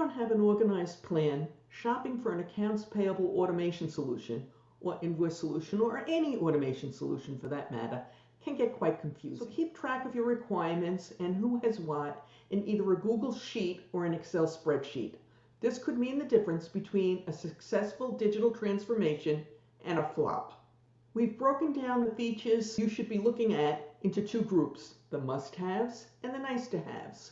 don't have an organized plan, shopping for an accounts payable automation solution or invoice solution or any automation solution for that matter can get quite confusing. So keep track of your requirements and who has what in either a Google Sheet or an Excel spreadsheet. This could mean the difference between a successful digital transformation and a flop. We've broken down the features you should be looking at into two groups, the must-haves and the nice-to-haves.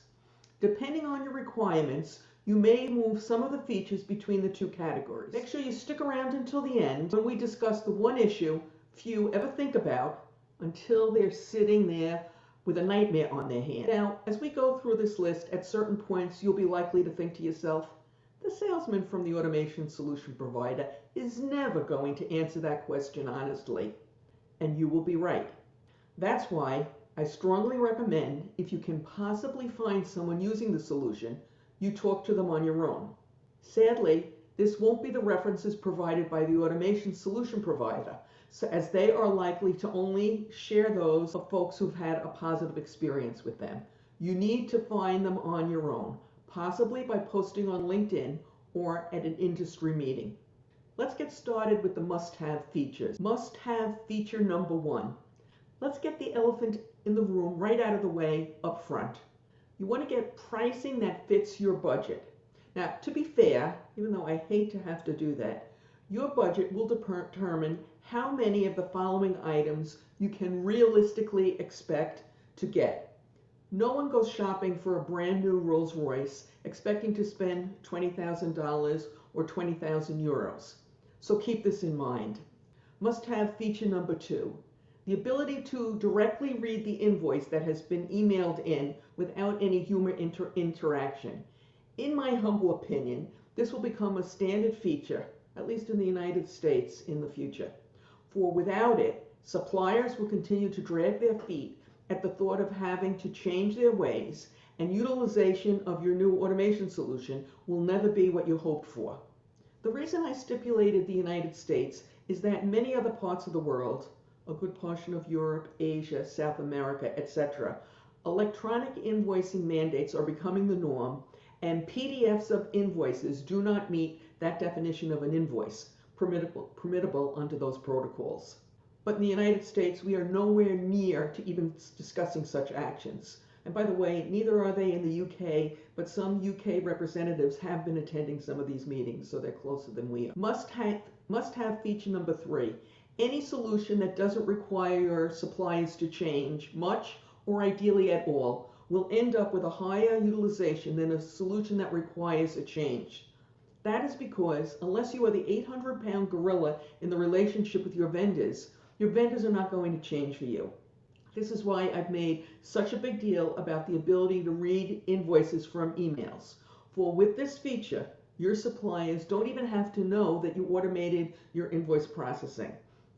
Depending on your requirements, you may move some of the features between the two categories. Make sure you stick around until the end when we discuss the one issue few ever think about until they're sitting there with a nightmare on their hand. Now, as we go through this list, at certain points you'll be likely to think to yourself, the salesman from the automation solution provider is never going to answer that question honestly. And you will be right. That's why I strongly recommend, if you can possibly find someone using the solution, you talk to them on your own. Sadly, this won't be the references provided by the automation solution provider, so as they are likely to only share those of folks who've had a positive experience with them. You need to find them on your own, possibly by posting on LinkedIn or at an industry meeting. Let's get started with the must-have features. Must-have feature number one. Let's get the elephant in the room right out of the way up front. You want to get pricing that fits your budget. Now, to be fair, even though I hate to have to do that, your budget will determine how many of the following items you can realistically expect to get. No one goes shopping for a brand new Rolls Royce expecting to spend $20,000 or 20,000 euros. So keep this in mind. Must-have feature number two. The ability to directly read the invoice that has been emailed in without any human interaction. In my humble opinion, this will become a standard feature, at least in the United States, in the future. For without it, suppliers will continue to drag their feet at the thought of having to change their ways, and utilization of your new automation solution will never be what you hoped for. The reason I stipulated the United States is that in many other parts of the world, a good portion of Europe, Asia, South America, etc., electronic invoicing mandates are becoming the norm, and PDFs of invoices do not meet that definition of an invoice, permittable under those protocols. But in the United States, we are nowhere near to even discussing such actions. And by the way, neither are they in the UK, but some UK representatives have been attending some of these meetings, so they're closer than we are. Must-have feature number three. Any solution that doesn't require your suppliers to change much or ideally at all will end up with a higher utilization than a solution that requires a change. That is because unless you are the 800-pound gorilla in the relationship with your vendors are not going to change for you. This is why I've made such a big deal about the ability to read invoices from emails. For with this feature, your suppliers don't even have to know that you automated your invoice processing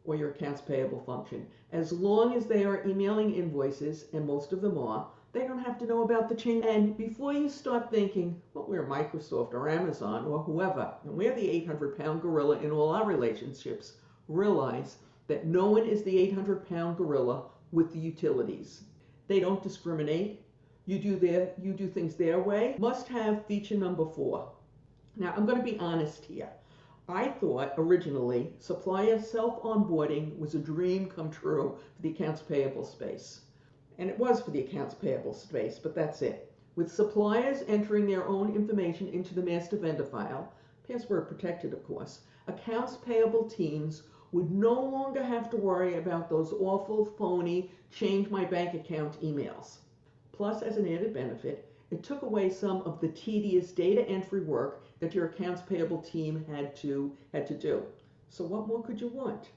or your accounts payable function. As long as they are emailing invoices, and most of them are, they don't have to know about the change. And before you start thinking, well, we're Microsoft or Amazon or whoever, and we're the 800-pound gorilla in all our relationships, realize that no one is the 800-pound gorilla with the utilities. They don't discriminate. You do things their way. Must-have feature number four. Now, I'm going to be honest here. I thought originally supplier self-onboarding was a dream come true for the accounts payable space. And it was for the accounts payable space, but that's it. With suppliers entering their own information into the master vendor file, password protected of course, accounts payable teams would no longer have to worry about those awful, phony, change my bank account emails. Plus, as an added benefit, it took away some of the tedious data entry work that your accounts payable team had to do. So what more could you want?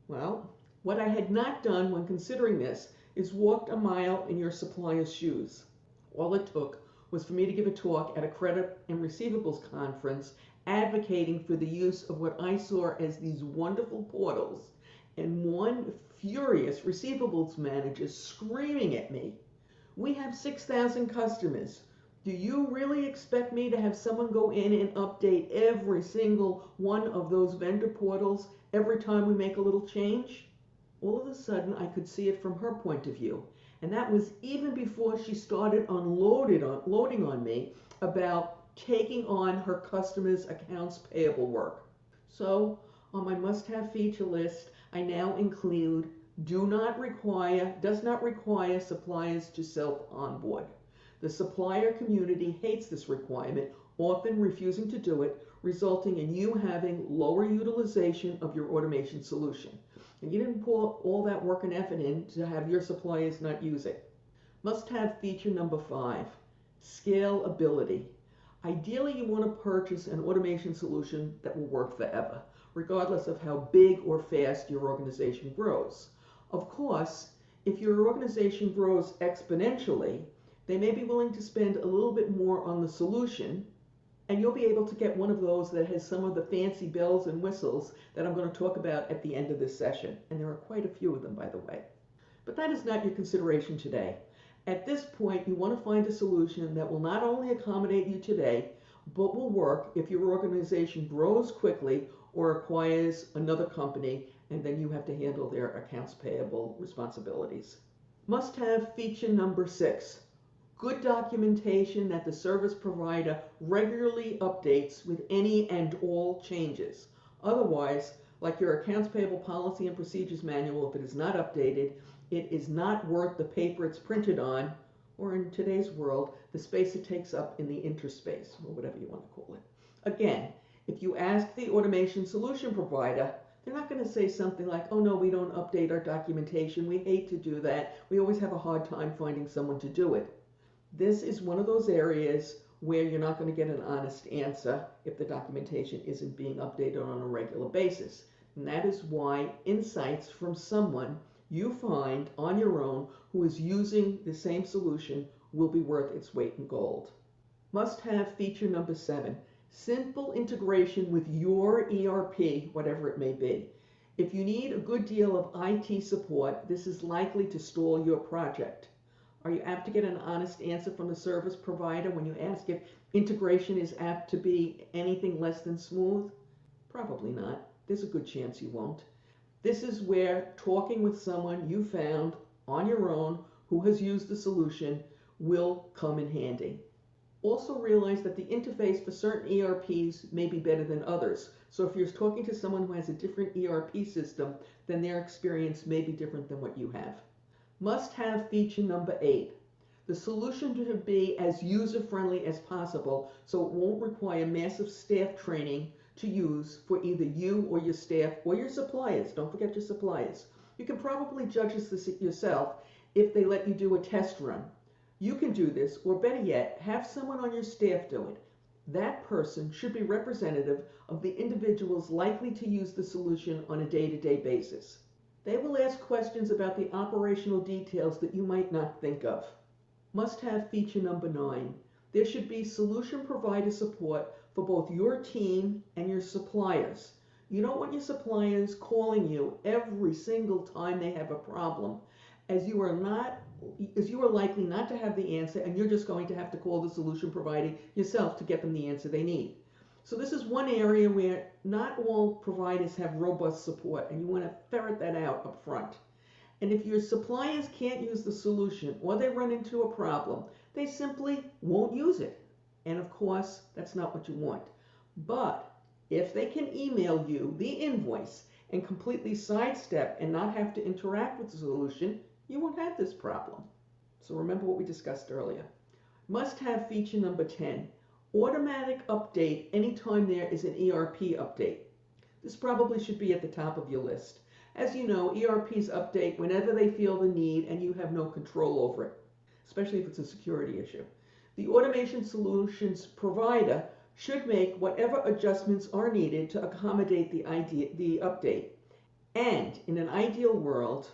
Well, what I had not done when considering this is walked a mile in your supplier's shoes. All it took was for me to give a talk at a credit and receivables conference advocating for the use of what I saw as these wonderful portals, and one furious receivables manager screaming at me, "We have 6,000 customers. Do you really expect me to have someone go in and update every single one of those vendor portals every time we make a little change?" All of a sudden, I could see it from her point of view. And that was even before she started loading on me about taking on her customers' accounts payable work. So on my must-have feature list, I now include does not require suppliers to self-onboard. The supplier community hates this requirement, often refusing to do it, resulting in you having lower utilization of your automation solution. And you didn't pour all that work and effort in to have your suppliers not use it. Must-have feature number 5, scalability. Ideally, you want to purchase an automation solution that will work forever, regardless of how big or fast your organization grows. Of course, if your organization grows exponentially, they may be willing to spend a little bit more on the solution, and you'll be able to get one of those that has some of the fancy bells and whistles that I'm going to talk about at the end of this session. And there are quite a few of them, by the way. But that is not your consideration today. At this point, you want to find a solution that will not only accommodate you today, but will work if your organization grows quickly or acquires another company, and then you have to handle their accounts payable responsibilities. Must-have feature number 6, good documentation that the service provider regularly updates with any and all changes. Otherwise, like your accounts payable policy and procedures manual, if it is not updated, it is not worth the paper it's printed on, or in today's world, the space it takes up in the interspace, or whatever you want to call it. Again, if you ask the automation solution provider, they're not going to say something like, oh no, we don't update our documentation, we hate to do that, we always have a hard time finding someone to do it. This is one of those areas where you're not going to get an honest answer if the documentation isn't being updated on a regular basis. And that is why insights from someone you find on your own who is using the same solution will be worth its weight in gold. Must-have feature number 7, simple integration with your ERP, whatever it may be. If you need a good deal of IT support, this is likely to stall your project. Are you apt to get an honest answer from the service provider when you ask if integration is apt to be anything less than smooth? Probably not. There's a good chance you won't. This is where talking with someone you found on your own who has used the solution will come in handy. Also realize that the interface for certain ERPs may be better than others. So if you're talking to someone who has a different ERP system, then their experience may be different than what you have. Must-have feature number 8. The solution should be as user-friendly as possible, so it won't require massive staff training to use for either you or your staff or your suppliers. Don't forget your suppliers. You can probably judge this yourself if they let you do a test run. You can do this, or better yet, have someone on your staff do it. That person should be representative of the individuals likely to use the solution on a day-to-day basis. They will ask questions about the operational details that you might not think of. Must-have feature number 9. There should be solution provider support for both your team and your suppliers. You don't want your suppliers calling you every single time they have a problem, as you are likely not to have the answer, and you're just going to have to call the solution provider yourself to get them the answer they need. So this is one area where not all providers have robust support, and you want to ferret that out up front. And if your suppliers can't use the solution or they run into a problem, they simply won't use it. And of course, that's not what you want. But if they can email you the invoice and completely sidestep and not have to interact with the solution, you won't have this problem. So remember what we discussed earlier. Must-have feature number 10. Automatic update anytime there is an ERP update. This probably should be at the top of your list. As you know, ERPs update whenever they feel the need and you have no control over it, especially if it's a security issue. The automation solutions provider should make whatever adjustments are needed to accommodate the update. And in an ideal world,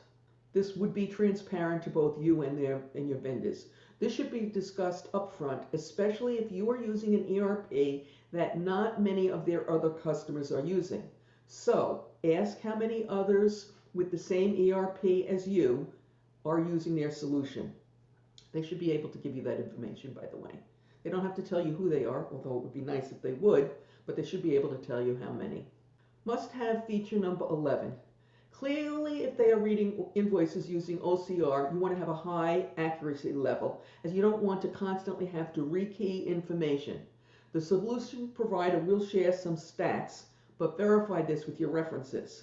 this would be transparent to both you and your vendors. This should be discussed upfront, especially if you are using an ERP that not many of their other customers are using. So ask how many others with the same ERP as you are using their solution. They should be able to give you that information, by the way. They don't have to tell you who they are, although it would be nice if they would, but they should be able to tell you how many. Must-have feature number 11. Clearly, if they are reading invoices using OCR, you want to have a high accuracy level, as you don't want to constantly have to rekey information. The solution provider will share some stats, but verify this with your references.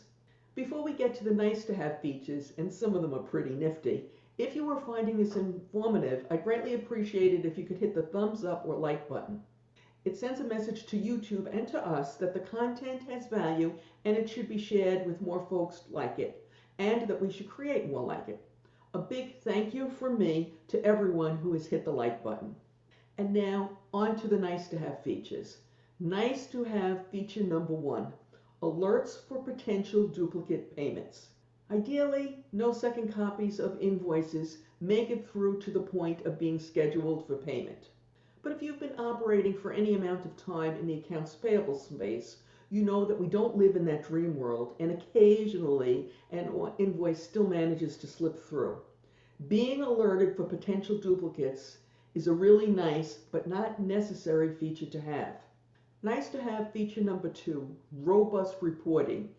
Before we get to the nice to have features, and some of them are pretty nifty, if you are finding this informative, I'd greatly appreciate it if you could hit the thumbs up or like button. It sends a message to YouTube and to us that the content has value and it should be shared with more folks like it, and that we should create more like it. A big thank you from me to everyone who has hit the like button. And now on to the nice to have features. Nice to have feature number 1, alerts for potential duplicate payments. Ideally, no second copies of invoices make it through to the point of being scheduled for payment. But if you've been operating for any amount of time in the accounts payable space, you know that we don't live in that dream world, and occasionally an invoice still manages to slip through. Being alerted for potential duplicates is a really nice but not necessary feature to have. Nice to have feature number 2, robust reporting.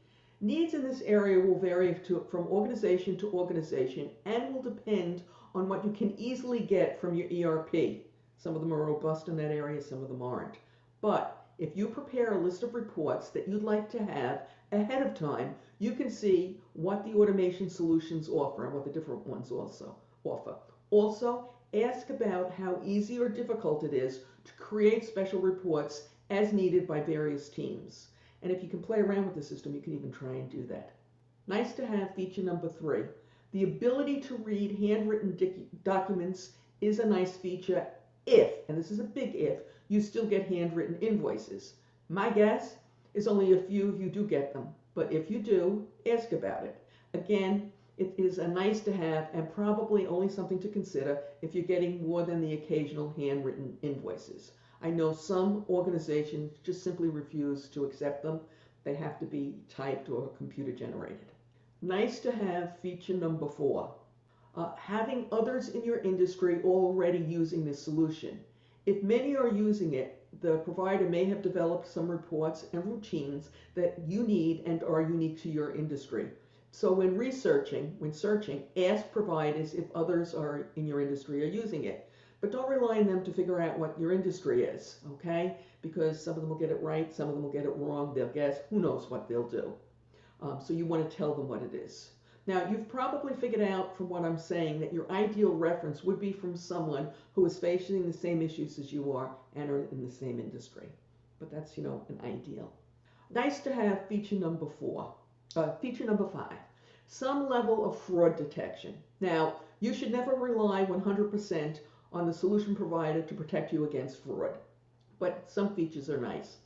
Needs in this area will vary from organization to organization and will depend on what you can easily get from your ERP. Some of them are robust in that area, some of them aren't. But if you prepare a list of reports that you'd like to have ahead of time, you can see what the automation solutions offer and what the different ones also offer. Also, ask about how easy or difficult it is to create special reports as needed by various teams. And if you can play around with the system, you can even try and do that. Nice to have feature number 3. The ability to read handwritten documents is a nice feature if, and this is a big if, you still get handwritten invoices. My guess is only a few of you do get them, but if you do, ask about it. Again, it is a nice to have and probably only something to consider if you're getting more than the occasional handwritten invoices. I know some organizations just simply refuse to accept them. They have to be typed or computer generated. Nice to have feature number 4. Having others in your industry already using this solution. If many are using it, the provider may have developed some reports and routines that you need and are unique to your industry. So when searching, ask providers if others are in your industry are using it. But don't rely on them to figure out what your industry is, okay? Because some of them will get it right, some of them will get it wrong, they'll guess, who knows what they'll do. So you want to tell them what it is. Now, you've probably figured out from what I'm saying that your ideal reference would be from someone who is facing the same issues as you are and are in the same industry. But that's, an ideal. Nice to have feature number 5. Some level of fraud detection. Now, you should never rely 100% on the solution provider to protect you against fraud, but some features are nice.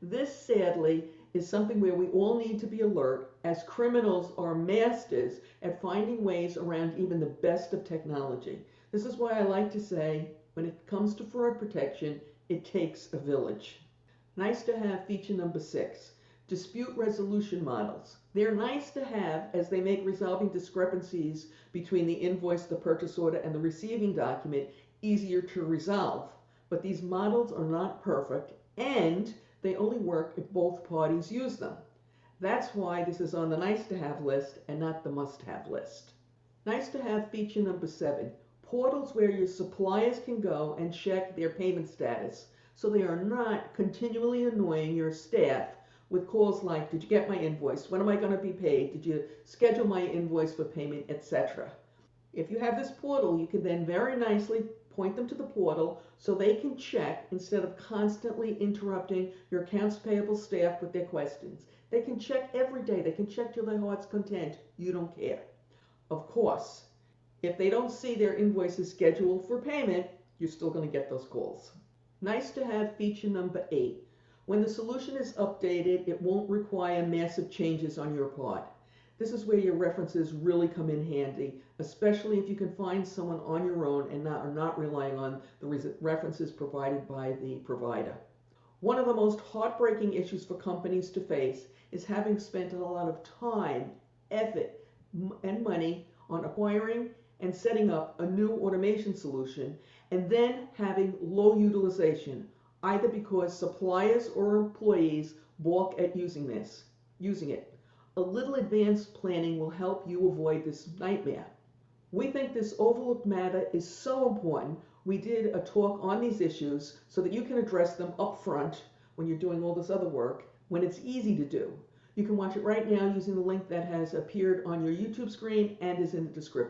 This, sadly, is something where we all need to be alert, as criminals are masters at finding ways around even the best of technology. This is why I like to say, when it comes to fraud protection, it takes a village. Nice to have feature number 6, dispute resolution models. They're nice to have as they make resolving discrepancies between the invoice, the purchase order, and the receiving document easier to resolve. But these models are not perfect, and they only work if both parties use them. That's why this is on the nice to have list and not the must have list. Nice to have feature number 7, portals where your suppliers can go and check their payment status so they are not continually annoying your staff with calls like, did you get my invoice? When am I going to be paid? Did you schedule my invoice for payment, etc. If you have this portal, you can then very nicely point them to the portal so they can check instead of constantly interrupting your accounts payable staff with their questions. They can check every day. They can check till their heart's content. You don't care. Of course, if they don't see their invoices scheduled for payment, you're still going to get those calls. Nice to have feature number 8. When the solution is updated, it won't require massive changes on your part. This is where your references really come in handy, especially if you can find someone on your own and are not relying on the references provided by the provider. One of the most heartbreaking issues for companies to face is having spent a lot of time, effort, and money on acquiring and setting up a new automation solution and then having low utilization, either because suppliers or employees balk at using it. A little advanced planning will help you avoid this nightmare. We think this overlooked matter is so important, We did a talk on these issues so that you can address them up front when you're doing all this other work, when it's easy to do. You can watch it right now using the link that has appeared on your YouTube screen and is in the description.